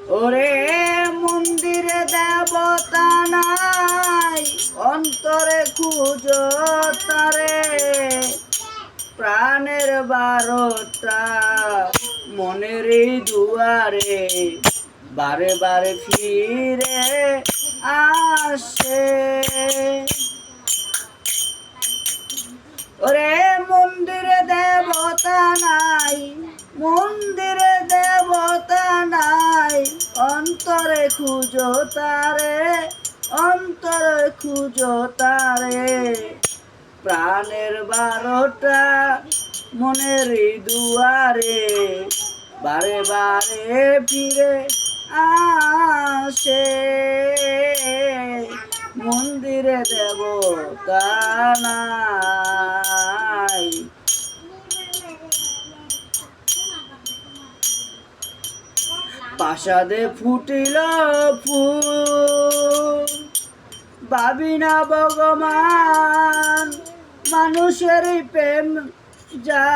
ওরে মন্দিরে দেবতা নাই, অন্তরে খুঁজো তারে, প্রাণের বারোটা মনের দুয়ারে বারে বারে ফিরে আসে। ওরে মন্দিরে দেবতা নাই, মন্দিরে দেবতা নাই, অন্তরে খুঁজো তারে, অন্তরে খুঁজো তারে, প্রাণের বারোটা মনের দুয়ারে বারে বারে ফিরে আসে। মন্দিরে দেবতা নাই। প্রাসাদে ফুটিল ফুল, ভাবি না ভগবান মানুষের প্রেম যা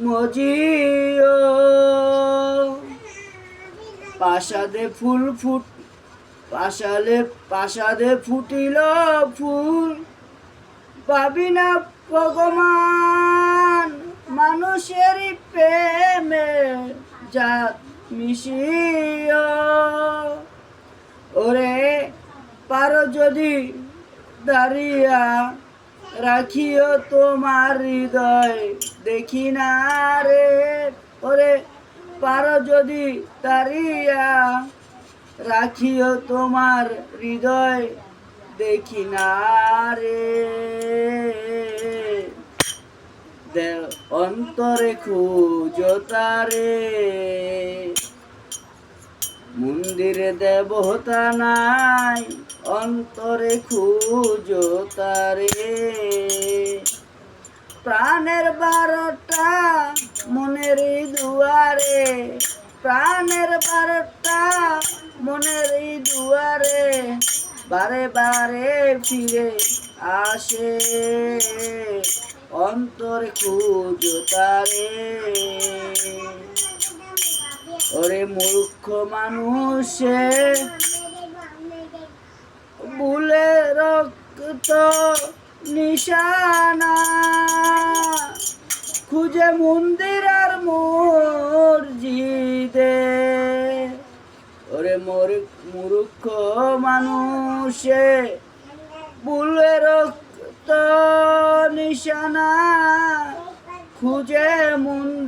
মজিও। প্রাসাদে প্রাসাদে ফুটিল ফুল, ভাবি না ভগবান মানুষের প্রেমে জাত মিশিও। ওরে পারো যদি দাঁড়িয়া রাখিও তোমার হৃদয় দেখি না রে। ওরে পারো যদি দাঁড়িয়া রাখিও তোমার হৃদয় দেখি না রে। অন্তরে খুঁজো তারে, মন্দিরে দেবতা নাই, অন্তরে খুঁজো তারে, প্রাণের বারোটা মনের দুয়ারে, প্রাণের বারোটা মনের দুয়ারে বারে বারে ফিরে আসে। অন্তরে খুঁজো তারে। ওরে মূর্খ মানুষে ভুলে রক্ত নিশানা, খুঁজে মন্দির আর মসজিদে। ওরে মূর্খ মানুষে ভুলে রক্ত নিশানা, খুঁজে মন্দির